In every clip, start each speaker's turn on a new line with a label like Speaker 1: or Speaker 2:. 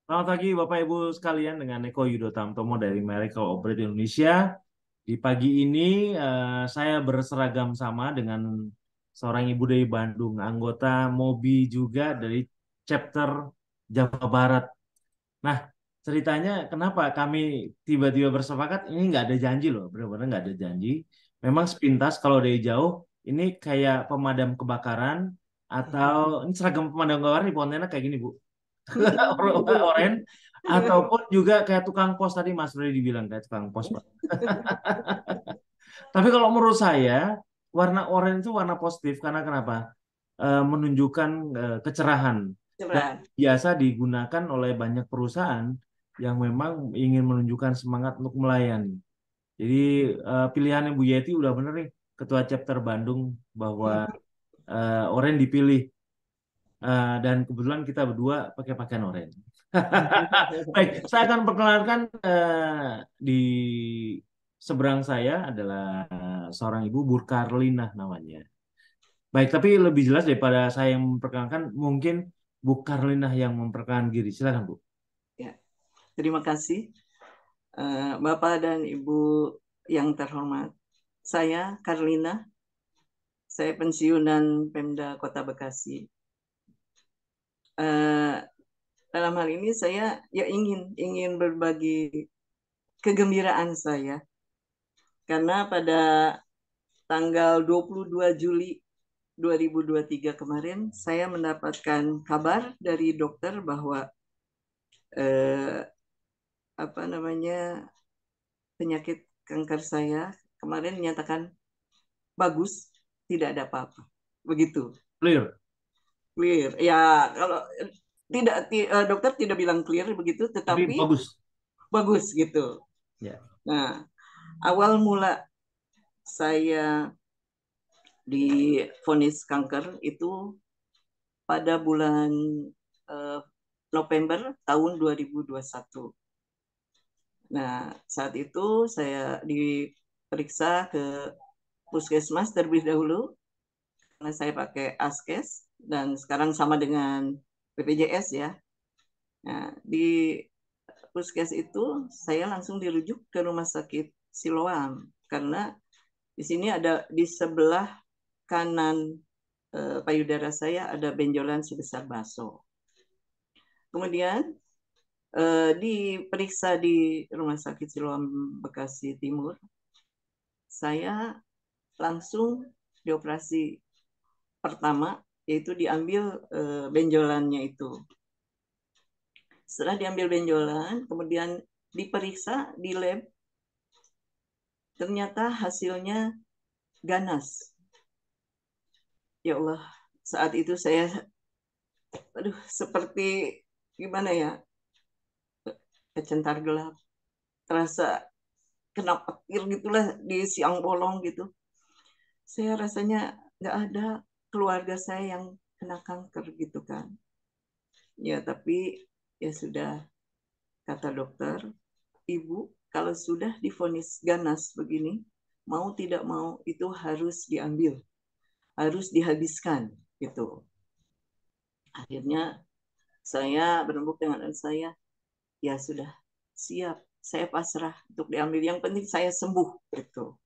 Speaker 1: Selamat pagi Bapak Ibu sekalian dengan Eko Yudo Tamtomo dari Medical Operate Indonesia. Di pagi ini saya berseragam sama dengan seorang ibu dari Bandung, anggota MOBI juga dari chapter Jawa Barat. Nah, ceritanya kenapa kami tiba-tiba bersepakat ini nggak ada janji loh, benar-benar nggak ada janji. Memang sepintas kalau dari jauh ini kayak pemadam kebakaran atau ini seragam pemadam kebakaran di Pontianak kayak gini Bu. Oren ataupun juga kayak tukang pos tadi Mas Freddy dibilang kayak tukang pos Pak. Tapi kalau menurut saya warna oranye itu warna positif karena kenapa? Menunjukkan kecerahan dan
Speaker 2: Cerah.
Speaker 1: biasa digunakan oleh banyak perusahaan yang memang ingin menunjukkan semangat untuk melayani. Jadi pilihannya Bu Yeti udah bener nih Ketua Chapter Bandung bahwa oranye dipilih. Dan kebetulan kita berdua pakai pakaian oranye. Baik, saya akan perkenalkan di seberang saya adalah seorang ibu Bu Karlina namanya. Baik, tapi lebih jelas daripada saya yang memperkenalkan, mungkin Bu Karlina yang memperkenalkan diri. Silakan Bu.
Speaker 2: Ya, terima kasih Bapak dan Ibu yang terhormat. Saya Karlina, saya pensiunan Pemda Kota Bekasi. Eh, dalam hal ini saya ya ingin berbagi kegembiraan saya karena pada tanggal 22 Juli 2023 kemarin saya mendapatkan kabar dari dokter bahwa eh, apa namanya penyakit kanker saya kemarin menyatakan bagus, tidak ada apa-apa. Begitu.
Speaker 1: Clear.
Speaker 2: Clear. Ya, kalau tidak dokter tidak bilang clear begitu,
Speaker 1: Tapi
Speaker 2: tetapi
Speaker 1: bagus.
Speaker 2: bagus gitu.
Speaker 1: Ya.
Speaker 2: Nah, awal mula saya divonis kanker itu pada bulan eh, November tahun 2021. Nah, saat itu saya diperiksa ke puskesmas terlebih dahulu karena saya pakai Askes dan sekarang sama dengan BPJS ya. Nah, di puskes itu saya langsung dirujuk ke rumah sakit Siloam karena di sini ada di sebelah kanan payudara saya ada benjolan sebesar baso. Kemudian diperiksa di rumah sakit Siloam Bekasi Timur, saya langsung dioperasi pertama yaitu diambil benjolannya itu. Setelah diambil benjolan, kemudian diperiksa di lab, ternyata hasilnya ganas. Ya Allah, saat itu saya, aduh, seperti gimana ya, kecentar gelap, terasa kena petir gitulah di siang bolong gitu. Saya rasanya nggak ada keluarga saya yang kena kanker gitu kan. Ya, tapi ya sudah, kata dokter, ibu kalau sudah divonis ganas begini, mau tidak mau itu harus diambil, harus dihabiskan gitu. Akhirnya saya berembuk dengan anak saya, ya sudah siap, saya pasrah untuk diambil. Yang penting saya sembuh gitu.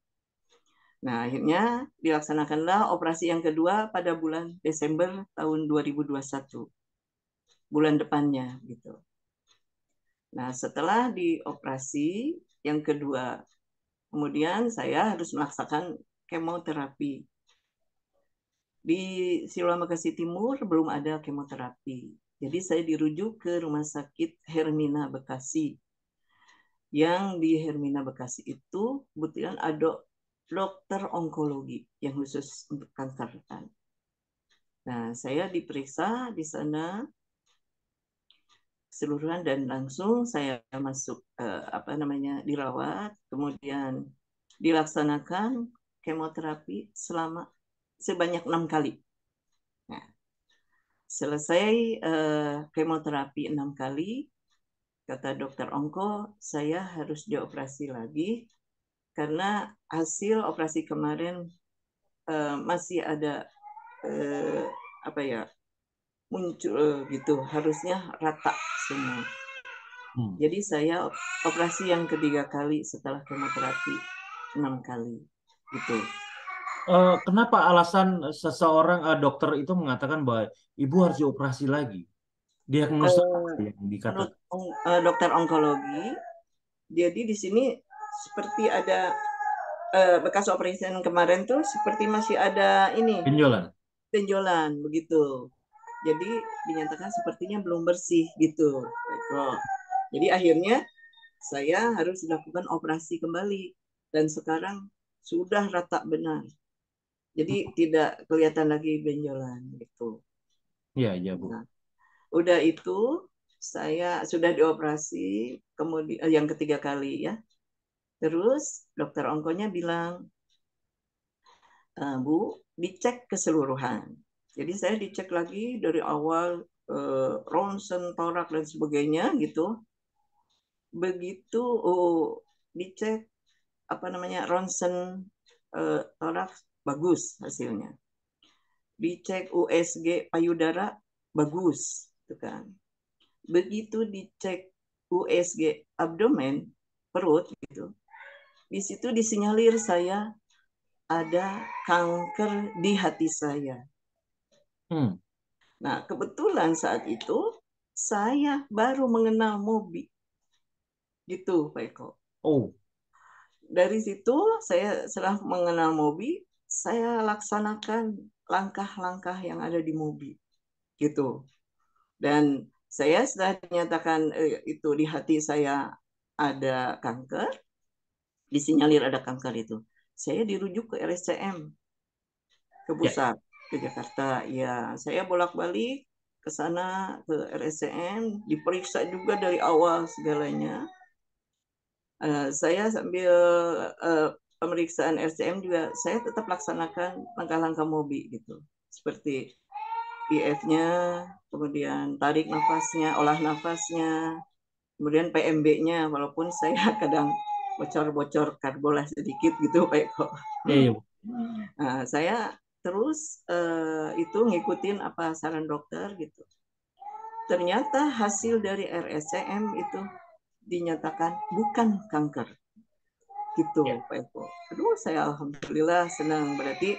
Speaker 2: Nah, akhirnya dilaksanakanlah operasi yang kedua pada bulan Desember tahun 2021, bulan depannya gitu. Nah, setelah dioperasi yang kedua, kemudian saya harus melaksanakan kemoterapi. Di Siloam Bekasi Timur belum ada kemoterapi. Jadi saya dirujuk ke Rumah Sakit Hermina Bekasi. Yang di Hermina Bekasi itu kebetulan ada dokter onkologi yang khusus untuk kanker. Nah, saya diperiksa di sana keseluruhan dan langsung saya masuk apa namanya dirawat, kemudian dilaksanakan kemoterapi selama sebanyak 6 kali. Nah, selesai kemoterapi 6 kali, kata dokter Ongko, saya harus dioperasi lagi karena hasil operasi kemarin masih ada apa ya muncul gitu, harusnya rata semua.
Speaker 1: Hmm.
Speaker 2: Jadi saya operasi yang ketiga kali setelah kemoterapi 6 kali gitu.
Speaker 1: Kenapa alasan seseorang dokter itu mengatakan bahwa ibu harus dioperasi lagi? Diagnosa apa
Speaker 2: Eh,
Speaker 1: yang
Speaker 2: Menurut
Speaker 1: dikatakan?
Speaker 2: dokter onkologi, jadi di sini seperti ada bekas operasi kemarin tuh seperti masih ada ini
Speaker 1: Benjolan.
Speaker 2: benjolan begitu. Jadi dinyatakan sepertinya belum bersih gitu. Jadi akhirnya saya harus dilakukan operasi kembali dan sekarang sudah rata benar. Jadi tidak kelihatan lagi benjolan gitu.
Speaker 1: Iya, iya, Bu.
Speaker 2: Nah, udah itu saya sudah dioperasi kemudian yang ketiga kali ya. Terus dokter onkonya bilang, Bu, dicek keseluruhan. Jadi saya dicek lagi dari awal ronsen, torak dan sebagainya gitu. Begitu dicek apa namanya ronsen torak bagus hasilnya. Dicek USG payudara bagus, gitu kan. Begitu dicek USG abdomen perut gitu, di situ disinyalir saya ada kanker di hati saya.
Speaker 1: Hmm.
Speaker 2: Nah, kebetulan saat itu saya baru mengenal Mobi, gitu Pak Eko.
Speaker 1: Oh,
Speaker 2: Dari situ saya setelah mengenal Mobi, saya laksanakan langkah-langkah yang ada di Mobi, gitu. Dan saya setelah dinyatakan itu di hati saya ada kanker, disinyalir ada kanker itu, saya dirujuk ke RSCM, ke
Speaker 1: ya.
Speaker 2: pusat, ke Jakarta. Ya, saya bolak-balik ke sana, ke RSCM, diperiksa juga dari awal segalanya. Saya sambil pemeriksaan RCM juga saya tetap laksanakan langkah-langkah MOBI gitu. Seperti IF-nya, kemudian tarik nafasnya, olah nafasnya, kemudian PMB-nya, walaupun saya kadang bocor-bocor karbolah sedikit gitu Pak Eko.
Speaker 1: Iya, iya, Bu.
Speaker 2: Nah, saya terus itu ngikutin apa saran dokter gitu. Ternyata hasil dari RSCM itu dinyatakan bukan kanker gitu
Speaker 1: Ya.
Speaker 2: Pak Eko. Aduh, saya alhamdulillah senang. Berarti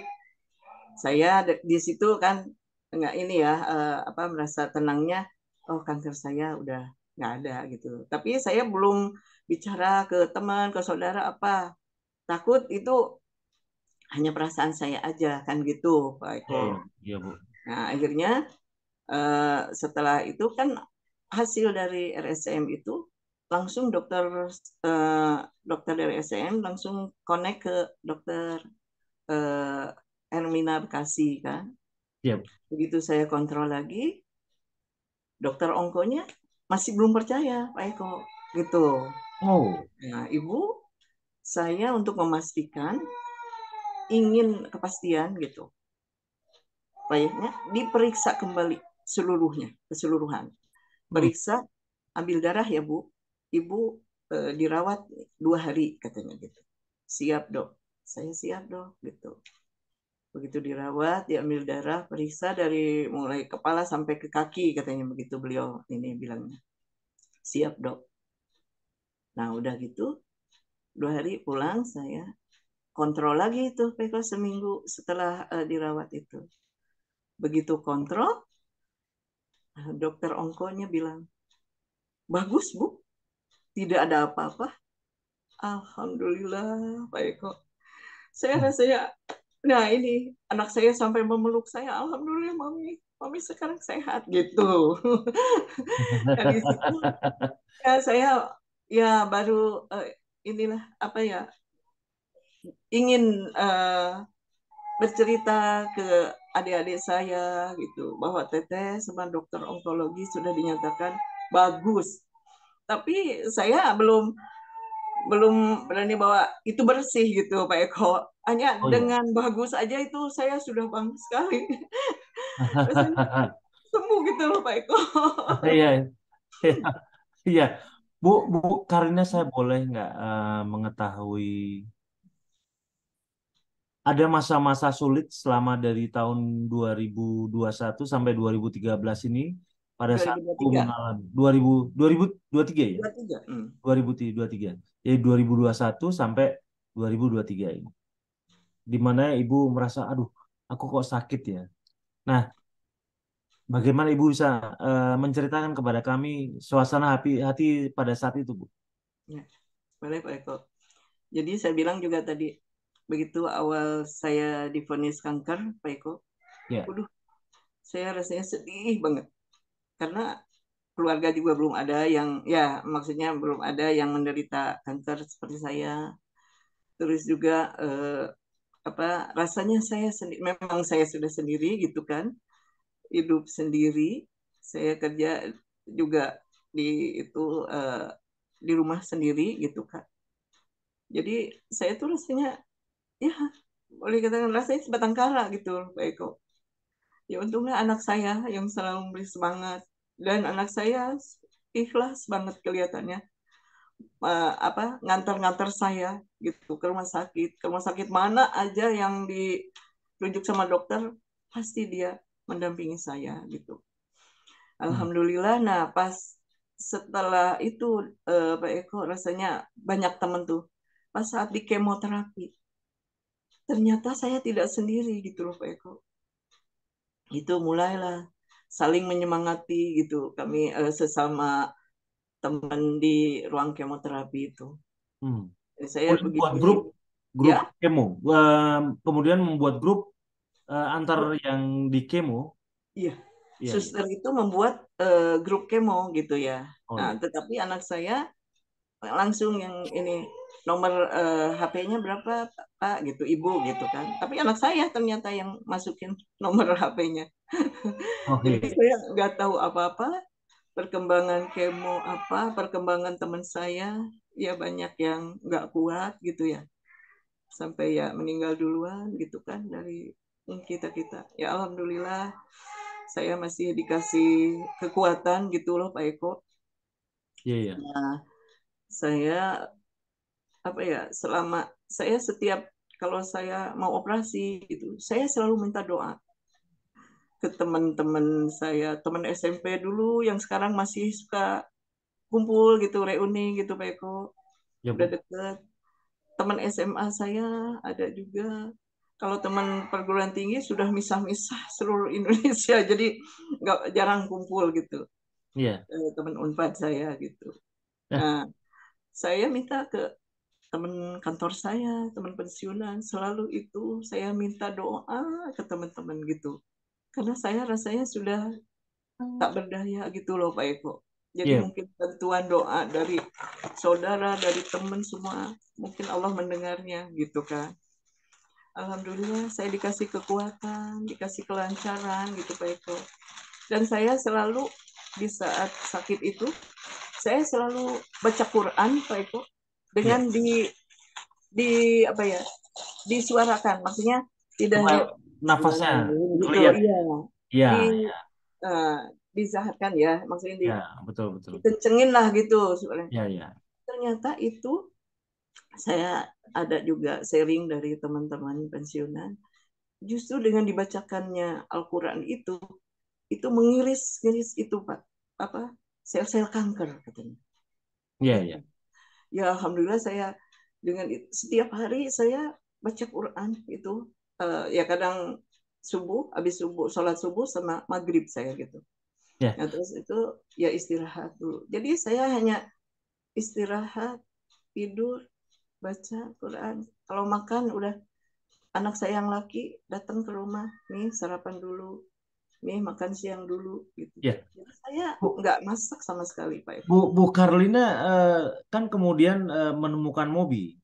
Speaker 2: saya di situ kan nggak ini ya apa merasa tenangnya, oh kanker saya udah nggak ada gitu. Tapi saya belum bicara ke teman, ke saudara apa. Takut itu hanya perasaan saya aja kan gitu Pak
Speaker 1: Iya,
Speaker 2: Eko.
Speaker 1: iya, iya, Bu.
Speaker 2: Nah, akhirnya setelah itu kan hasil dari RSCM itu langsung eh, dokter dari RSCM langsung connect ke dokter eh, Hermina Bekasi kan.
Speaker 1: Iya, Bu.
Speaker 2: Begitu saya kontrol lagi, dokter onkonya masih belum percaya Pak Eko gitu.
Speaker 1: Oh,
Speaker 2: Nah, Ibu, saya untuk memastikan ingin kepastian gitu. Baiknya diperiksa kembali seluruhnya, keseluruhan.
Speaker 1: hmm.
Speaker 2: Periksa, ambil darah ya Bu. Ibu dirawat 2 hari katanya gitu. Siap dok, saya siap dok gitu. Begitu dirawat, diambil darah, periksa dari mulai kepala sampai ke kaki katanya begitu beliau ini bilangnya. Siap dok. Nah udah gitu 2 hari pulang saya kontrol lagi itu PK seminggu setelah dirawat itu. Begitu kontrol, dokter onkonya bilang bagus Bu, tidak ada apa-apa. Alhamdulillah Pak Eko. Saya rasanya, nah ini anak saya sampai memeluk saya. Alhamdulillah mami, mami sekarang sehat gitu. Nah di situ ya saya ya baru inilah apa ya ingin bercerita ke adik-adik saya gitu bahwa Teteh sama dokter onkologi sudah dinyatakan bagus. Tapi saya belum belum berani bawa itu bersih gitu Pak Eko. Hanya
Speaker 1: Oh ya.
Speaker 2: dengan bagus aja itu saya sudah bangga sekali. Rasanya sembuh gitu loh Pak Eko.
Speaker 1: Iya, iya, iya. Bu, Bu, Karina saya boleh nggak mengetahui ada masa-masa sulit selama dari tahun 2021 sampai 2013 ini pada saat aku
Speaker 2: 2023.
Speaker 1: mengalami 2023 ya,
Speaker 2: 23.
Speaker 1: 2023. Jadi 2021 sampai 2023 ini. Di mana ibu merasa, aduh, aku kok sakit ya. Nah, bagaimana ibu bisa menceritakan kepada kami suasana hati, hati pada saat itu, Bu?
Speaker 2: Ya, boleh Pak Eko. Jadi saya bilang juga tadi, begitu awal saya divonis kanker, Pak Eko,
Speaker 1: Ya,
Speaker 2: waduh, saya rasanya sedih banget. Karena keluarga juga belum ada yang, ya maksudnya belum ada yang menderita kanker seperti saya. Terus juga rasanya saya sendiri, memang saya sudah sendiri gitu kan, hidup sendiri, saya kerja juga di itu di rumah sendiri gitu kan. Jadi saya tuh rasanya, ya boleh katakan rasanya sebatang kara gitu Pak Eko. Ya untungnya anak saya yang selalu memberi semangat, dan anak saya ikhlas banget kelihatannya, ngantar-ngantar saya gitu ke rumah sakit mana aja yang ditunjuk sama dokter, pasti dia mendampingi saya gitu.
Speaker 1: hmm.
Speaker 2: Alhamdulillah. Nah pas setelah itu Pak Eko, rasanya banyak temen tuh pas saat di kemoterapi, ternyata saya tidak sendiri gitu loh Pak Eko. Itu mulailah saling menyemangati gitu kami, sesama teman di ruang kemoterapi itu.
Speaker 1: Hmm.
Speaker 2: Jadi saya
Speaker 1: Kemudian buat
Speaker 2: begitu
Speaker 1: grup,
Speaker 2: ya.
Speaker 1: grup kemo. Kemudian membuat grup antar yang di kemo.
Speaker 2: Iya,
Speaker 1: Iya, iya.
Speaker 2: suster itu membuat grup kemo gitu ya.
Speaker 1: Oh
Speaker 2: Nah,
Speaker 1: iya.
Speaker 2: tetapi anak saya langsung yang ini, nomor HP-nya berapa Pak gitu, Ibu gitu kan. Tapi anak saya ternyata yang masukin nomor HP-nya.
Speaker 1: Oh
Speaker 2: Jadi
Speaker 1: iya.
Speaker 2: saya nggak tahu apa-apa perkembangan kemo, perkembangan teman saya, ya banyak yang nggak kuat gitu ya. Sampai ya meninggal duluan gitu kan dari kita-kita. Ya alhamdulillah saya masih dikasih kekuatan gitu loh Pak Eko.
Speaker 1: Iya, iya.
Speaker 2: Nah, saya selama saya setiap kalau saya mau operasi gitu, saya selalu minta doa ke teman-teman saya, teman SMP dulu yang sekarang masih suka kumpul gitu, reuni gitu Pak Eko,
Speaker 1: Ya,
Speaker 2: udah
Speaker 1: Bu.
Speaker 2: deket. Teman SMA saya ada juga. Kalau teman perguruan tinggi sudah misah-misah seluruh Indonesia, jadi nggak jarang kumpul gitu.
Speaker 1: Iya.
Speaker 2: Teman Unpad saya gitu.
Speaker 1: Nah,
Speaker 2: Nah, saya minta ke teman kantor saya, teman pensiunan, selalu itu saya minta doa ke teman-teman gitu. Karena saya rasanya sudah tak berdaya gitu loh Pak Eko. Jadi
Speaker 1: iya.
Speaker 2: mungkin bantuan doa dari saudara, dari teman semua, mungkin Allah mendengarnya gitu kan. Alhamdulillah saya dikasih kekuatan, dikasih kelancaran gitu Pak Eko. Dan saya selalu di saat sakit itu, saya selalu baca Quran Pak Eko,
Speaker 1: Iya.
Speaker 2: dengan di apa ya, disuarakan, maksudnya tidak
Speaker 1: Supaya
Speaker 2: hanya
Speaker 1: nafasnya
Speaker 2: Bismillahirrahmanirrahim gitu,
Speaker 1: kelihatan.
Speaker 2: iya,
Speaker 1: Iya,
Speaker 2: di
Speaker 1: iya.
Speaker 2: disahatkan ya, maksudnya
Speaker 1: Ya, betul, betul.
Speaker 2: dikencengin lah gitu sebenarnya.
Speaker 1: Ya, ya.
Speaker 2: Ternyata itu saya ada juga sharing dari teman-teman pensiunan, justru dengan dibacakannya Al-Quran itu mengiris-ngiris itu Pak, apa, sel-sel kanker katanya
Speaker 1: Ya,
Speaker 2: gitu.
Speaker 1: ya.
Speaker 2: Ya alhamdulillah saya dengan setiap hari saya baca Quran itu, ya kadang subuh, habis subuh sholat subuh sama maghrib saya gitu.
Speaker 1: Ya,
Speaker 2: Nah terus itu ya istirahat dulu. Jadi saya hanya istirahat, tidur, baca Quran. Kalau makan udah anak saya yang laki datang ke rumah, nih sarapan dulu, nih makan siang dulu gitu.
Speaker 1: ya.
Speaker 2: Jadi saya
Speaker 1: Bu,
Speaker 2: nggak masak sama sekali Pak Eko.
Speaker 1: Bu Karlina kan kemudian menemukan Mobi.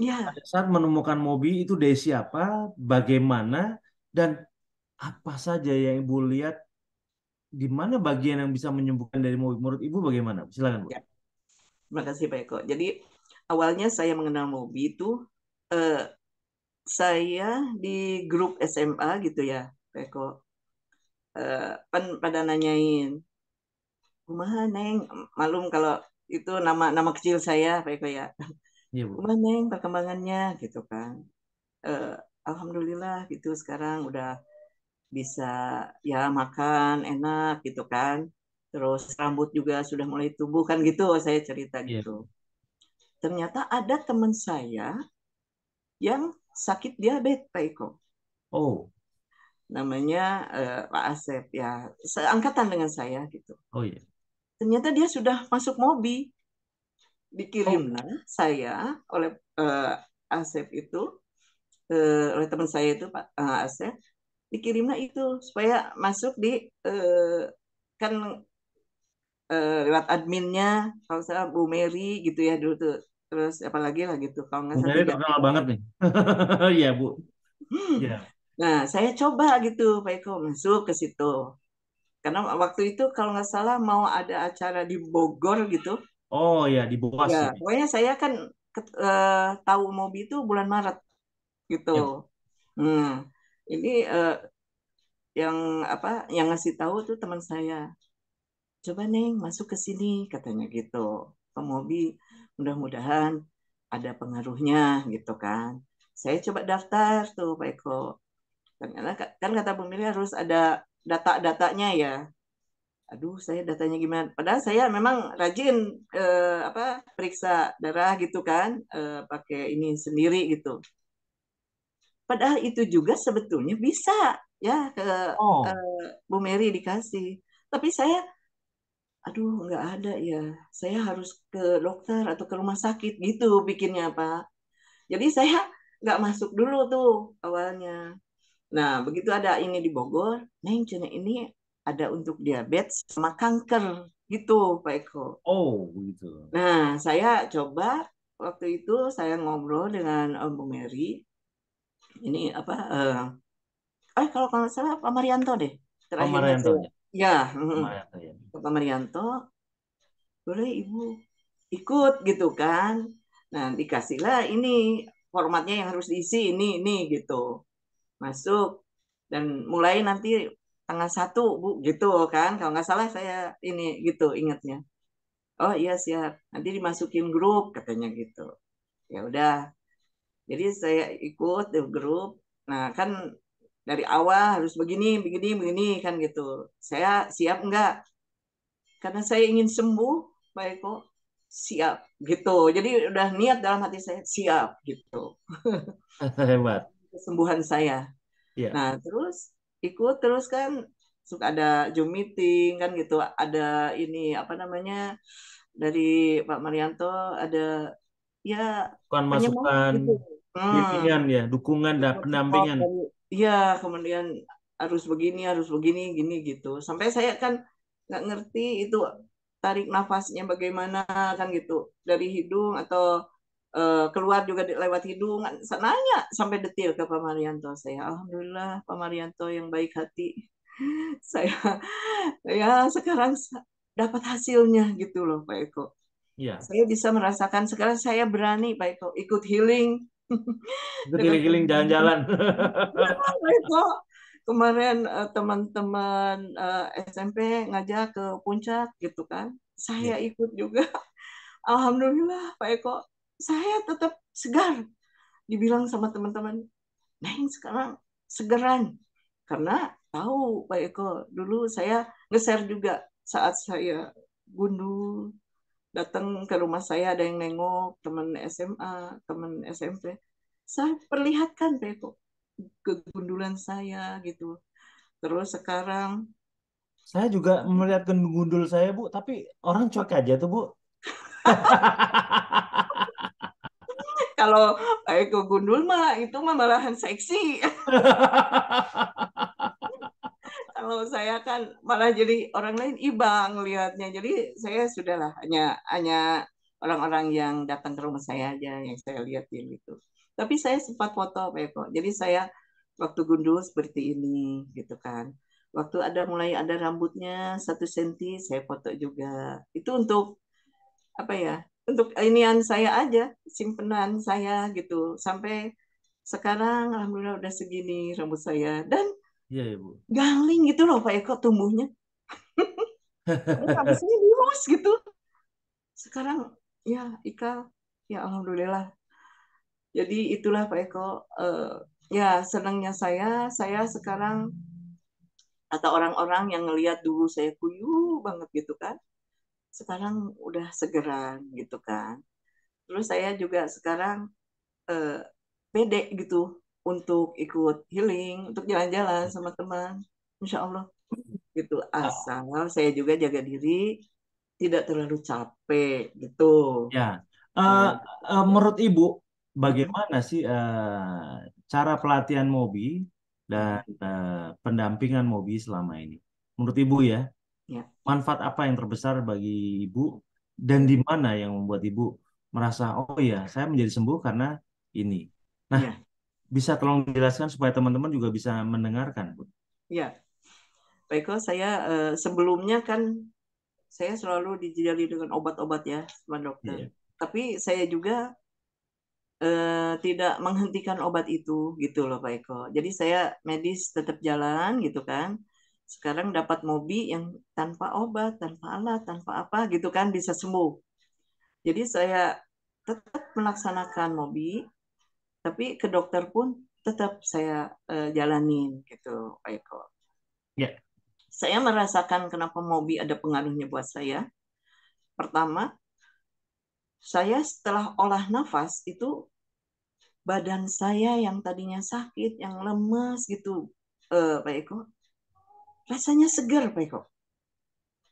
Speaker 2: Ya,
Speaker 1: Pada saat menemukan Mobi itu dari siapa, bagaimana, dan apa saja yang Ibu lihat, di mana bagian yang bisa menyembuhkan dari Mobi? Menurut Ibu bagaimana? Silakan, Bu.
Speaker 2: ya. Terima kasih Pak Eko. Jadi awalnya saya mengenal Mobi itu, eh, saya di grup SMA gitu ya, Pak Eko. Kan pada nanyain, kumaha Neng, malum kalau itu nama nama kecil saya, Pak Eko ya.
Speaker 1: Iya, Bu.
Speaker 2: Kumaha Neng perkembangannya gitu kan. Eh, Alhamdulillah gitu sekarang udah bisa ya makan enak gitu kan. terus rambut juga sudah mulai tumbuh kan gitu, saya cerita
Speaker 1: Iya,
Speaker 2: gitu.
Speaker 1: Bu.
Speaker 2: Ternyata ada teman saya yang sakit diabetes, Pak Eko.
Speaker 1: Oh,
Speaker 2: Namanya Pak Asep ya, seangkatan dengan saya gitu.
Speaker 1: oh iya.
Speaker 2: Ternyata dia sudah masuk Mobi,
Speaker 1: Oh,
Speaker 2: dikirimlah saya oleh Asep itu, oleh teman saya itu Pak Asep, dikirimlah itu supaya masuk di kan lewat adminnya, kalau saya Bu Mary gitu ya dulu tuh, terus apalagi lah gitu, kalau nggak
Speaker 1: Bu
Speaker 2: salah
Speaker 1: Mary
Speaker 2: tiga.
Speaker 1: terkenal banget nih. Iya, Bu. Iya.
Speaker 2: Nah, saya coba gitu Pak Eko masuk ke situ. Karena waktu itu kalau nggak salah mau ada acara di Bogor gitu.
Speaker 1: Oh ya, di Boas
Speaker 2: Ya,
Speaker 1: ya.
Speaker 2: pokoknya saya kan tahu Mobi itu bulan Maret gitu.
Speaker 1: Ya, Bu.
Speaker 2: Hmm, ini yang apa yang ngasih tahu tuh teman saya. Coba Neng masuk ke sini katanya gitu. Ke Mobi mudah-mudahan ada pengaruhnya gitu kan. Saya coba daftar tuh Pak Eko. Karena kan kata Bu Mili harus ada data-datanya ya. Aduh, saya datanya gimana? Padahal saya memang rajin apa periksa darah gitu kan, pakai ini sendiri gitu. Padahal itu juga sebetulnya bisa ya ke
Speaker 1: Oh,
Speaker 2: eh, Bu Mary dikasih. Tapi saya, aduh nggak ada ya. Saya harus ke dokter atau ke rumah sakit gitu bikinnya Pak. Jadi saya nggak masuk dulu tuh awalnya. Nah, begitu ada ini di Bogor, Neng, Cina ini ada untuk diabetes sama kanker gitu, Pak Eko.
Speaker 1: oh begitu.
Speaker 2: Nah, saya coba waktu itu saya ngobrol dengan Bu Mary. Ini apa? Kalau nggak salah Pak Marianto deh.
Speaker 1: Pak
Speaker 2: Terakhir ingat
Speaker 1: Marianto
Speaker 2: saya.
Speaker 1: ya.
Speaker 2: Ya,
Speaker 1: Pak Marianto ya.
Speaker 2: Pak Marianto, boleh Ibu ikut gitu kan? Nah, dikasihlah ini formatnya yang harus diisi ini gitu. Masuk dan mulai nanti tanggal 1 Bu gitu kan. Kalau nggak salah saya ini gitu ingatnya. Oh iya siap. Nanti dimasukin grup katanya gitu. Ya udah. Jadi saya ikut di grup. Nah, kan dari awal harus begini, begini, begini kan gitu. Saya siap enggak? Karena saya ingin sembuh, Pak Eko, siap gitu. Jadi udah niat dalam hati saya siap gitu.
Speaker 1: Hebat.
Speaker 2: Kesembuhan saya.
Speaker 1: Iya.
Speaker 2: Nah, terus ikut terus kan suka ada Zoom meeting kan gitu. Ada ini apa namanya dari Pak Marianto ada ya
Speaker 1: Bukan
Speaker 2: penyemangat
Speaker 1: masukan,
Speaker 2: gitu. Hmm.
Speaker 1: bimbingan ya, dukungan dan
Speaker 2: Support support
Speaker 1: pendampingan.
Speaker 2: dari iya kemudian harus begini gini gitu sampai saya kan nggak ngerti itu tarik nafasnya bagaimana kan gitu dari hidung atau keluar juga lewat hidung. Saya nanya sampai detil ke Pak Marianto. Saya alhamdulillah Pak Marianto yang baik hati. Saya ya sekarang dapat hasilnya gitu loh Pak Eko.
Speaker 1: Iya.
Speaker 2: Saya bisa merasakan sekarang saya berani Pak Eko ikut healing
Speaker 1: Itu
Speaker 2: dengan
Speaker 1: keliling jalan-jalan.
Speaker 2: itu kemarin teman-teman SMP ngajak ke puncak gitu kan. Saya
Speaker 1: Iya.
Speaker 2: ikut juga. Alhamdulillah Pak Eko, saya tetap segar. Dibilang sama teman-teman, Neng sekarang segeran. Karena tahu Pak Eko, dulu saya nge-share juga saat saya gundul, datang ke rumah saya ada yang nengok, teman SMA, teman SMP. Saya perlihatkan Pak Eko, kegundulan saya gitu. Terus sekarang
Speaker 1: Saya juga melihat gundul saya, Bu, tapi orang cuek aja tuh, Bu.
Speaker 2: kalau Eko gundul mah itu mah malahan seksi. Kalau saya kan malah jadi orang lain ibang lihatnya. Jadi saya sudahlah hanya orang-orang yang datang ke rumah saya aja yang saya lihatin gitu. Tapi saya sempat foto Pak Eko. Jadi saya waktu gundul seperti ini gitu kan. Waktu mulai ada rambutnya 1 senti saya foto juga. Itu untuk apa ya untuk inian saya aja simpenan saya gitu sampai sekarang alhamdulillah udah segini rambut saya dan
Speaker 1: Iya, ya, Bu.
Speaker 2: galing gitu loh Pak Eko tumbuhnya udah rambut saya lurus gitu sekarang ya Ika ya alhamdulillah jadi itulah Pak Eko ya senangnya saya sekarang Atau orang-orang yang ngelihat dulu saya kuyuh banget gitu kan, sekarang udah segeran gitu kan. Terus saya juga sekarang eh, pede gitu untuk ikut healing, untuk jalan-jalan sama teman. Insya Allah gitu. Asal saya juga jaga diri, tidak terlalu capek gitu.
Speaker 1: Ya, Eh,
Speaker 2: Ya.
Speaker 1: menurut Ibu,
Speaker 2: Mm-mm.
Speaker 1: bagaimana sih cara pelatihan Mobi dan
Speaker 2: Mm-mm.
Speaker 1: pendampingan Mobi selama ini? Menurut Ibu ya,
Speaker 2: Ya.
Speaker 1: manfaat apa yang terbesar bagi Ibu dan di mana yang membuat Ibu merasa, oh ya, saya menjadi sembuh karena ini. Nah,
Speaker 2: Ya.
Speaker 1: bisa tolong dijelaskan supaya teman-teman juga bisa mendengarkan, Bu.
Speaker 2: Ya. Baiklah, saya sebelumnya kan saya selalu dijajali dengan obat-obat ya sama dokter.
Speaker 1: Iya.
Speaker 2: Tapi saya juga tidak menghentikan obat itu gitu loh Pak Eko. Jadi saya medis tetap jalan gitu kan. Sekarang dapat Mobi yang tanpa obat, tanpa alat, tanpa apa gitu kan bisa sembuh. Jadi saya tetap melaksanakan Mobi, tapi ke dokter pun tetap saya jalanin gitu Pak Eko.
Speaker 1: Ya,
Speaker 2: Saya merasakan kenapa Mobi ada pengaruhnya buat saya. Pertama, saya setelah olah nafas itu badan saya yang tadinya sakit, yang lemes gitu, Pak Eko, rasanya segar, Pak Eko,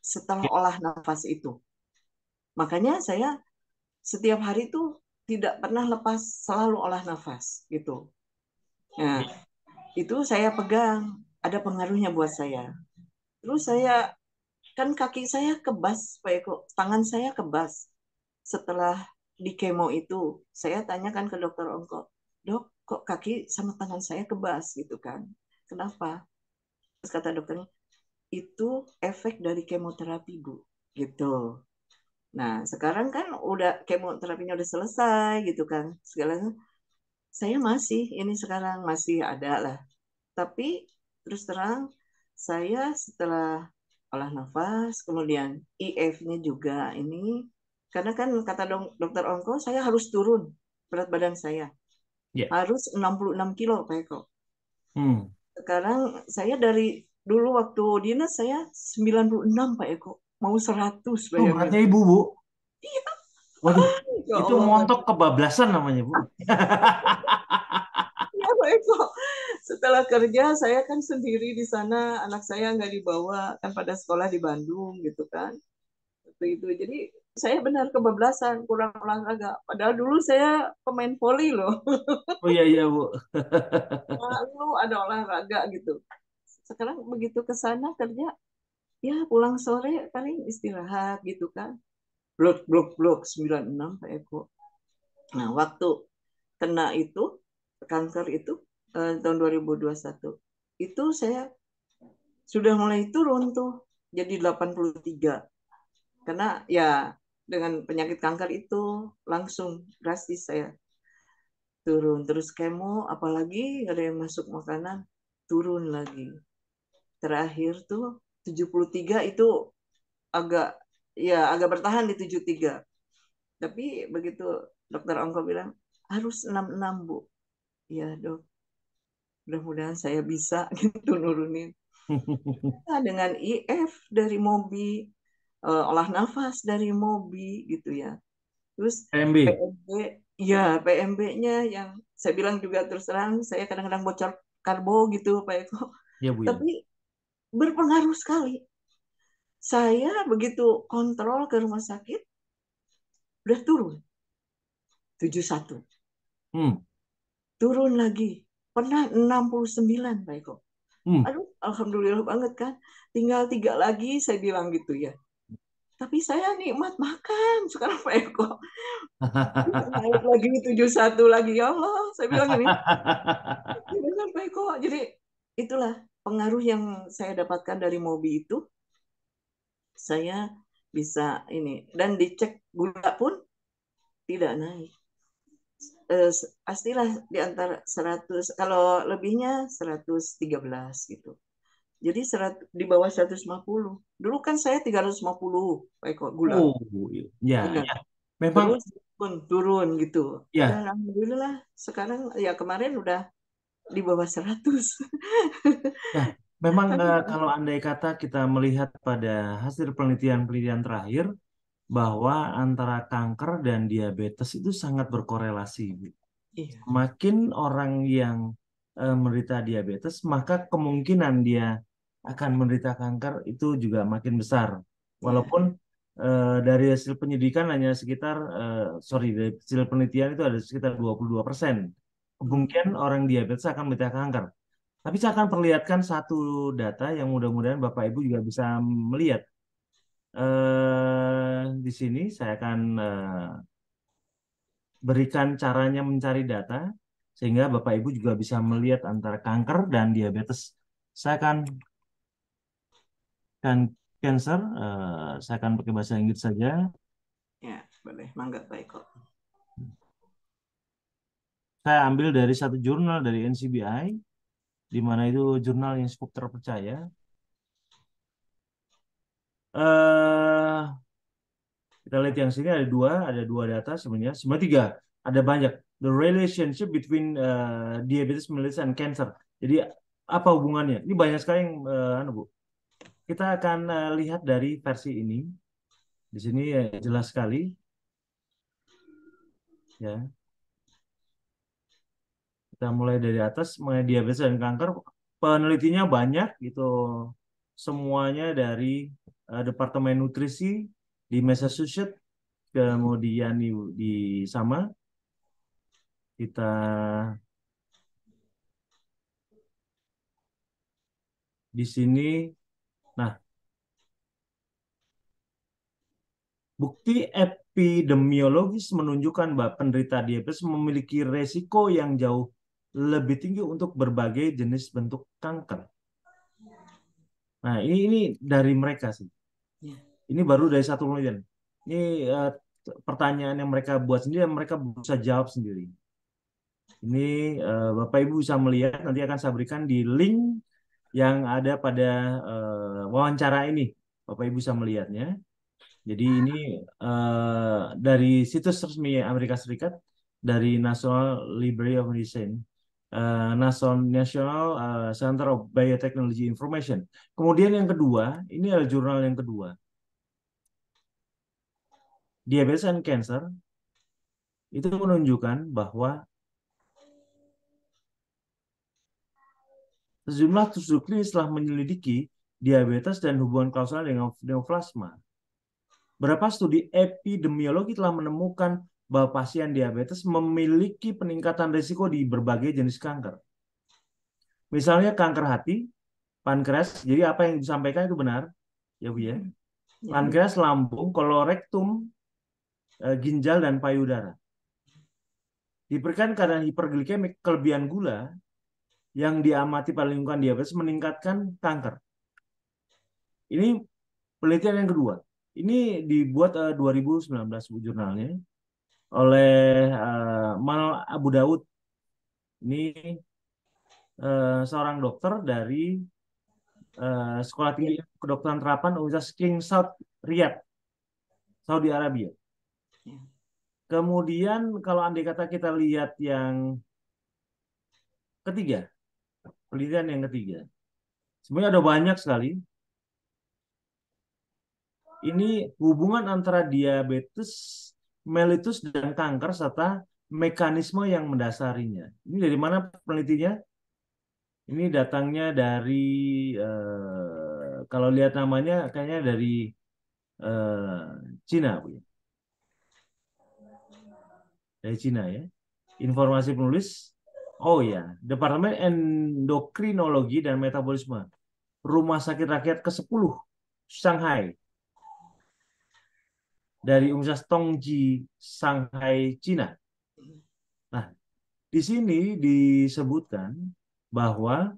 Speaker 2: setelah
Speaker 1: ya,
Speaker 2: olah nafas itu. Makanya saya setiap hari itu tidak pernah lepas, selalu olah nafas gitu. Nah,
Speaker 1: ya.
Speaker 2: itu saya pegang, ada pengaruhnya buat saya. Terus saya, kan kaki saya kebas, Pak Eko, tangan saya kebas. Setelah di kemo itu, saya tanyakan ke dokter Ongko, dok, kok kaki sama tangan saya kebas gitu kan? Kenapa? Terus kata dokternya, itu efek dari kemoterapi, Bu. Gitu. Nah, sekarang kan udah kemoterapinya udah selesai gitu kan. Segalanya saya masih ini sekarang masih ada lah. Tapi terus terang saya setelah olah nafas, kemudian IF-nya juga ini karena kan kata dokter Ongko saya harus turun berat badan saya.
Speaker 1: Ya.
Speaker 2: Harus 66 kilo, Pak Eko.
Speaker 1: Hmm.
Speaker 2: Sekarang saya dari dulu waktu dinas saya 96 Pak Eko. Mau 100
Speaker 1: Oh,
Speaker 2: bayangin.
Speaker 1: beratnya Ibu, Bu. Waduh,
Speaker 2: Ya
Speaker 1: itu
Speaker 2: Allah,
Speaker 1: montok kebablasan namanya, Bu.
Speaker 2: ya Pak Eko. Setelah kerja saya kan sendiri di sana, anak saya nggak dibawa kan pada sekolah di Bandung gitu kan. Itu. Jadi saya benar kebablasan, kurang olahraga. Padahal dulu saya pemain voli loh.
Speaker 1: Oh iya, iya, Bu.
Speaker 2: Lalu ada olahraga gitu. Sekarang begitu ke sana kerja, ya pulang sore paling istirahat gitu kan. Blok, blok, blok 96 Pak Eko. Nah, waktu kena itu, kanker itu, tahun 2021, itu saya sudah mulai turun tuh, jadi 83. Karena ya dengan penyakit kanker itu langsung drastis saya turun. Terus kemo, apalagi ada yang masuk makanan, turun lagi. Terakhir tuh 73 itu agak agak bertahan di 73. Tapi begitu dokter Ongko bilang harus 66 Bu. Ya dok, mudah-mudahan saya bisa gitu nurunin. Nah, dengan IF dari Mobi, olah nafas dari Mobi gitu ya. Terus
Speaker 1: PMB.
Speaker 2: PMB, ya PMB-nya yang saya bilang juga terus terang saya kadang-kadang bocor karbo gitu Pak Eko.
Speaker 1: Ya, Bu, ya.
Speaker 2: Tapi berpengaruh sekali. Saya begitu kontrol ke rumah sakit udah turun 71.
Speaker 1: Hmm.
Speaker 2: Turun lagi. Pernah 69 Pak Eko.
Speaker 1: Hmm.
Speaker 2: Aduh, alhamdulillah banget kan. Tinggal 3 lagi saya bilang gitu ya. Tapi saya nikmat makan sekarang Pak Eko. Naik lagi 71 lagi. Ya Allah, saya bilang ini. Ya benar Pak Eko. Jadi itulah pengaruh yang saya dapatkan dari Mobi itu. Saya bisa ini. Dan dicek gula pun tidak naik. Pastilah di antara 100, kalau lebihnya 113 gitu. Jadi di bawah 150. Dulu kan saya 350 Pak Eko gula.
Speaker 1: Oh, ya,
Speaker 2: Iya.
Speaker 1: ya. Memang,
Speaker 2: Terus pun turun gitu. Dan
Speaker 1: ya.
Speaker 2: alhamdulillah sekarang ya kemarin udah di bawah 100.
Speaker 1: Ya, Memang
Speaker 2: Aduh.
Speaker 1: kalau andai kata kita melihat pada hasil penelitian-penelitian terakhir bahwa antara kanker dan diabetes itu sangat berkorelasi.
Speaker 2: Iya,
Speaker 1: Makin orang yang menderita diabetes, maka kemungkinan dia akan menderita kanker itu juga makin besar.
Speaker 2: iya,
Speaker 1: Walaupun dari hasil penyidikan hanya sekitar, sorry, dari hasil penelitian itu ada sekitar 22%
Speaker 2: hmm,
Speaker 1: kemungkinan orang diabetes akan menderita kanker. Tapi saya akan perlihatkan satu data yang mudah-mudahan Bapak Ibu juga bisa melihat. Di sini saya akan berikan caranya mencari data sehingga Bapak Ibu juga bisa melihat antara kanker dan diabetes. Saya akan cancer, saya akan pakai bahasa Inggris saja.
Speaker 2: ya, boleh, mangga baik kok.
Speaker 1: Saya ambil dari satu jurnal dari NCBI, di mana itu jurnal yang cukup terpercaya. Eh, kita lihat yang sini ada dua data sebenarnya, sebenarnya tiga, ada banyak. The relationship between diabetes mellitus and cancer. Jadi apa hubungannya? Ini banyak sekali yang Bu. Kita akan lihat dari versi ini. Di sini jelas sekali, ya. Kita mulai dari atas mengenai diabetes dan kanker. Penelitinya banyak, gitu. Semuanya dari Departemen Nutrisi di Massachusetts, kemudian di sama kita di sini. Nah, bukti epidemiologis menunjukkan bahwa penderita diabetes memiliki resiko yang jauh lebih tinggi untuk berbagai jenis bentuk kanker. Nah, ini dari mereka sih.
Speaker 2: Ya,
Speaker 1: Ini baru dari satu penelitian. Ini eh, pertanyaan yang mereka buat sendiri, yang mereka bisa jawab sendiri. Ini Bapak Ibu bisa melihat, nanti akan saya berikan di link yang ada pada wawancara ini. Bapak Ibu bisa melihatnya. Jadi ini dari situs resmi Amerika Serikat, dari National Library of Medicine, National Center of Biotechnology Information. Kemudian yang kedua, ini adalah jurnal yang kedua, Diabetes and Cancer. Itu menunjukkan bahwa sejumlah studi klinis telah menyelidiki diabetes dan hubungan kausal dengan neoplasma. Beberapa studi epidemiologi telah menemukan bahwa pasien diabetes memiliki peningkatan risiko di berbagai jenis kanker. Misalnya kanker hati, pankreas. Jadi apa yang disampaikan itu benar, ya Bu ya.
Speaker 2: ya,
Speaker 1: Pankreas, lambung, kolorektum, ginjal dan payudara. Diberikan karena hiperglikemik, kelebihan gula yang diamati pada lingkungan diabetes meningkatkan kanker. Ini penelitian yang kedua. Ini dibuat 2019 Bu, jurnalnya oleh Mal Abu Daud. Ini seorang dokter dari Sekolah Tinggi Kedokteran Terapan Universitas King Saud Riyadh, Saudi Arabia.
Speaker 2: ya,
Speaker 1: Kemudian kalau andai kata kita lihat yang ketiga, penelitian yang ketiga. Sebenarnya ada banyak sekali. Ini hubungan antara diabetes mellitus dan kanker serta mekanisme yang mendasarinya. Ini dari mana penelitinya? Ini datangnya dari kalau lihat namanya kayaknya dari Cina, Bu, ya. Dari Cina ya. Informasi penulis, oh ya, Departemen Endokrinologi dan Metabolisme, Rumah Sakit Rakyat ke-10 Shanghai, dari Universitas Tongji, Shanghai, Cina. Nah, di sini disebutkan bahwa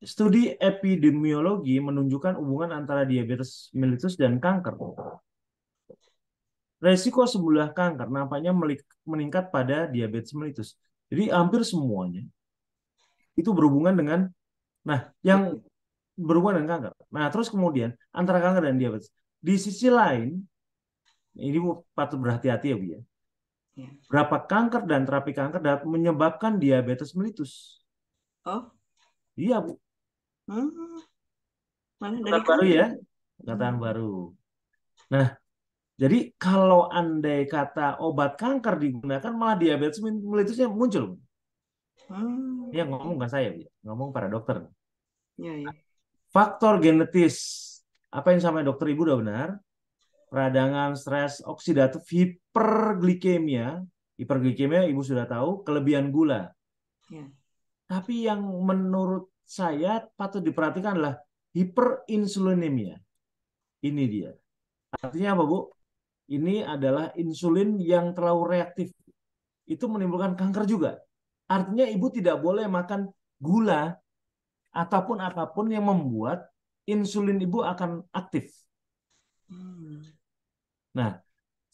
Speaker 1: studi epidemiologi menunjukkan hubungan antara diabetes mellitus dan kanker. Resiko sebelah kanker nampaknya meningkat pada diabetes mellitus. Jadi hampir semuanya itu berhubungan dengan, nah, yang berhubungan dengan kanker. Nah, terus kemudian antara kanker dan diabetes. Di sisi lain, ini patut berhati-hati ya Bu ya.
Speaker 2: ya,
Speaker 1: Berapa kanker dan terapi kanker dapat menyebabkan diabetes mellitus.
Speaker 2: Oh,
Speaker 1: Iya, Bu.
Speaker 2: hmm, malah dari
Speaker 1: Angkatan baru
Speaker 2: kanker.
Speaker 1: ya. Angkatan
Speaker 2: Hmm.
Speaker 1: baru. Nah, jadi kalau andai kata obat kanker digunakan malah diabetes mellitusnya muncul. Ini yang ngomong
Speaker 2: Hmm.
Speaker 1: bukan saya, Bu. Ngomong para dokter.
Speaker 2: Ya, ya.
Speaker 1: Faktor genetis. Apa yang sama dokter Ibu udah benar. Peradangan stres oksidatif hiperglikemia. Hiperglikemia Ibu sudah tahu, kelebihan gula.
Speaker 2: Ya.
Speaker 1: Tapi yang menurut saya patut diperhatikan adalah hiperinsulinemia. Ini dia. Artinya apa, Bu? Ini adalah insulin yang terlalu reaktif. Itu menimbulkan kanker juga. Artinya ibu tidak boleh makan gula ataupun apapun yang membuat insulin ibu akan aktif.
Speaker 2: Hmm.
Speaker 1: Nah,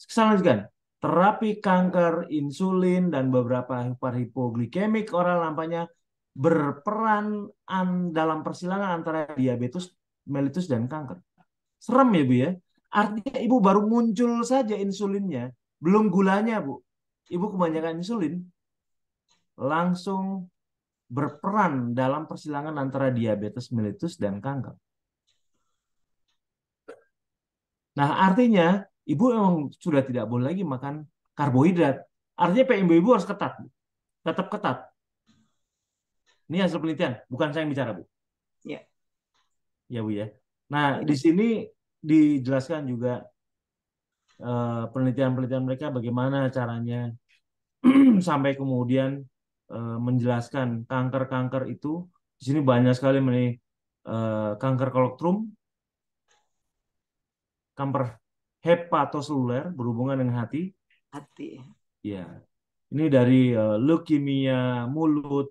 Speaker 1: selanjutnya terapi kanker, insulin, dan beberapa hiperhipoglikemik oral nampaknya berperan dalam persilangan antara diabetes mellitus dan kanker. Serem ya, Bu ya. Artinya ibu baru muncul saja insulinnya, belum gulanya, Bu. Ibu kebanyakan insulin, langsung berperan dalam persilangan antara diabetes mellitus dan kanker. Nah, artinya ibu memang sudah tidak boleh lagi makan karbohidrat. Artinya PMB ibu harus ketat, Bu. Tetap ketat. Ini hasil penelitian, bukan saya yang bicara, Bu.
Speaker 2: Ya.
Speaker 1: Ya, Bu ya. Nah,
Speaker 2: Ya.
Speaker 1: di sini dijelaskan juga penelitian-penelitian mereka bagaimana caranya sampai kemudian menjelaskan kanker-kanker itu. Di sini banyak sekali mengenai kanker koloktrum, kanker hepatoseluler berhubungan dengan hati.
Speaker 2: Hati.
Speaker 1: Ya, ini dari leukemia mulut,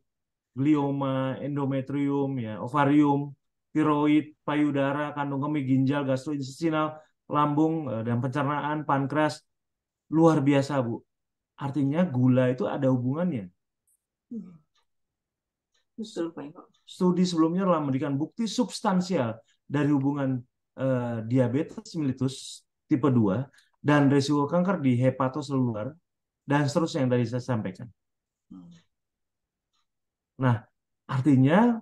Speaker 1: glioma, endometrium, ya, ovarium, tiroid, payudara, kandung kemih, ginjal, gastrointestinal, lambung, dan pencernaan, pankreas. Luar biasa, Bu. Artinya gula itu ada hubungannya.
Speaker 2: Hmm. Betul, Pak Eko.
Speaker 1: Studi sebelumnya telah memberikan bukti substansial dari hubungan diabetes mellitus tipe 2 dan risiko kanker di hepatoseluler dan seterusnya yang tadi saya sampaikan.
Speaker 2: Hmm.
Speaker 1: Nah, artinya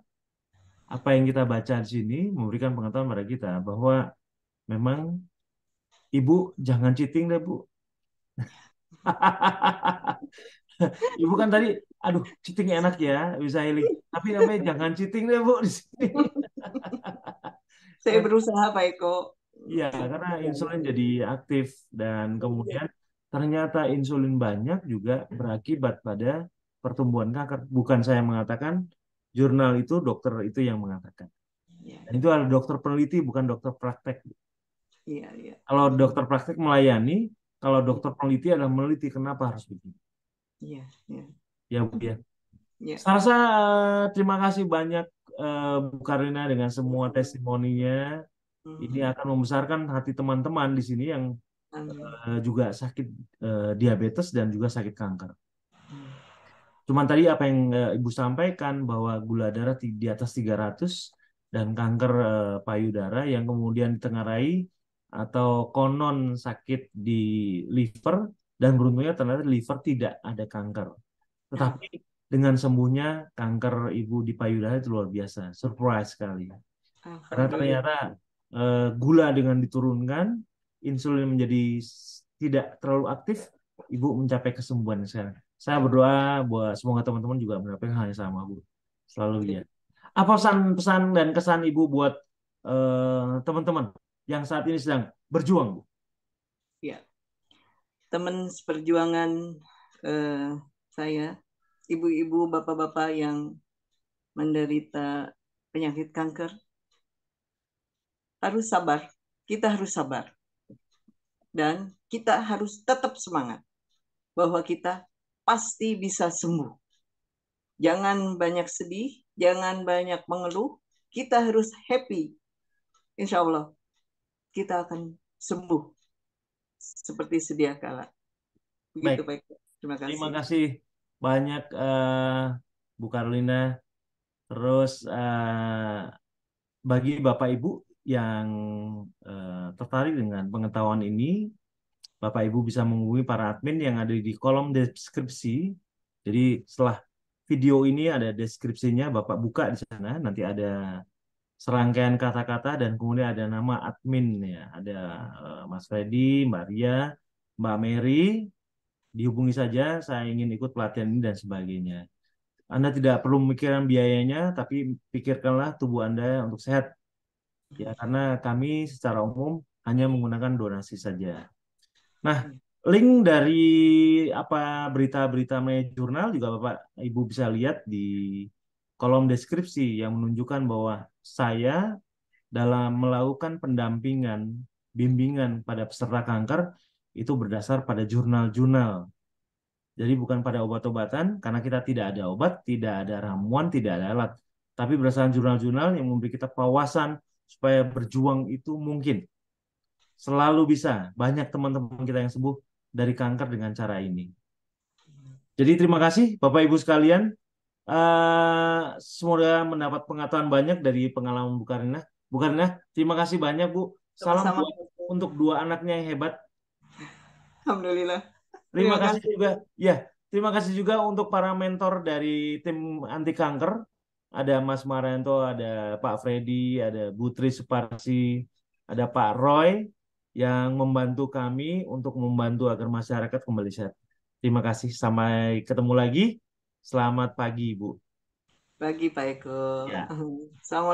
Speaker 1: apa yang kita baca di sini memberikan pengetahuan pada kita bahwa memang ibu jangan cheating deh, Bu. Ibu kan tadi, aduh, cheating enak ya, bisa healing. Tapi namanya jangan cheating deh, Bu, di sini.
Speaker 2: Saya berusaha, Pak Eko.
Speaker 1: Iya,
Speaker 2: Untuk
Speaker 1: karena insulin
Speaker 2: menjalankan.
Speaker 1: jadi aktif dan kemudian ternyata insulin banyak juga berakibat pada pertumbuhan kanker. Bukan saya mengatakan, jurnal itu dokter itu yang mengatakan.
Speaker 2: Ya,
Speaker 1: Dan itu ada dokter peneliti, bukan dokter praktek.
Speaker 2: iya, iya.
Speaker 1: Kalau dokter praktek melayani, kalau
Speaker 2: Iya,
Speaker 1: dokter peneliti adalah meneliti kenapa harus begini.
Speaker 2: iya, iya.
Speaker 1: Ya, Bu ya.
Speaker 2: Iya.
Speaker 1: Saya rasa terima kasih banyak Bu Karina dengan semua
Speaker 2: Sama-sama.
Speaker 1: testimoninya. Ini
Speaker 2: Mhm.
Speaker 1: akan membesarkan hati teman-teman di sini yang
Speaker 2: Amin.
Speaker 1: juga sakit diabetes dan juga sakit kanker.
Speaker 2: Hmm.
Speaker 1: Cuman tadi apa yang Ibu sampaikan bahwa gula darah di atas 300 dan kanker payudara yang kemudian ditengarai atau konon sakit di liver dan beruntungnya ternyata liver tidak ada kanker.
Speaker 2: Ah,
Speaker 1: Tetapi dengan sembuhnya kanker ibu di payudara itu luar biasa, surprise sekali. Karena
Speaker 2: Alhamdulillah.
Speaker 1: ternyata gula dengan diturunkan, insulin menjadi tidak terlalu aktif, ibu mencapai kesembuhan sekarang. Saya berdoa buat semoga teman-teman juga mendapatkan hal yang sama, Bu. Selalu ya. Apa pesan-pesan dan kesan ibu buat teman-teman yang saat ini sedang berjuang, Bu?
Speaker 2: Ya, teman seperjuangan eh, saya, ibu-ibu, bapak-bapak yang menderita penyakit kanker, harus sabar. Kita harus sabar. Dan kita harus tetap semangat bahwa kita pasti bisa sembuh. Jangan banyak sedih, jangan banyak mengeluh. Kita harus happy. Insya Allah kita akan sembuh seperti sedia kala. Begitu
Speaker 1: Baik,
Speaker 2: Pak. Terima
Speaker 1: terima
Speaker 2: kasih.
Speaker 1: kasih banyak Bu Karlina. Terus bagi Bapak Ibu yang tertarik dengan pengetahuan ini, Bapak Ibu bisa menghubungi para admin yang ada di kolom deskripsi. Jadi setelah video ini ada deskripsinya, Bapak buka di sana, nanti ada serangkaian kata-kata dan kemudian ada nama admin ya, ada Mas Freddy, Mbak Ria, Mbak Mary, dihubungi saja, saya ingin ikut pelatihan ini dan sebagainya. Anda tidak perlu memikirkan biayanya, tapi pikirkanlah tubuh Anda untuk sehat. Ya, karena kami secara umum hanya menggunakan donasi saja. Nah, link dari apa berita-berita media jurnal juga Bapak Ibu bisa lihat di kolom deskripsi yang menunjukkan bahwa saya dalam melakukan pendampingan, bimbingan pada peserta kanker itu berdasar pada jurnal-jurnal. Jadi bukan pada obat-obatan, karena kita tidak ada obat, tidak ada ramuan, tidak ada alat. Tapi berdasarkan jurnal-jurnal yang memberi kita wawasan supaya berjuang itu mungkin. Selalu bisa. Banyak teman-teman kita yang sembuh dari kanker dengan cara ini. Jadi terima kasih Bapak Ibu sekalian. Semoga mendapat pengetahuan banyak dari pengalaman Bu Karina. Bu Karina, terima kasih banyak Bu. Salam
Speaker 2: Sama-sama.
Speaker 1: buat untuk dua anaknya yang hebat.
Speaker 2: Alhamdulillah.
Speaker 1: Terima
Speaker 2: Terima
Speaker 1: kasih
Speaker 2: kasih.
Speaker 1: juga, ya, terima kasih juga untuk para mentor dari tim anti kanker. Ada Mas Marianto, ada Pak Freddy, ada Bu Tri Suparsi, ada Pak Roy yang membantu kami untuk membantu agar masyarakat kembali sehat. Terima kasih, sampai ketemu lagi. Selamat pagi, Bu.
Speaker 2: Bagi Pak Eko.
Speaker 1: Ya.
Speaker 2: Assalamualaikum.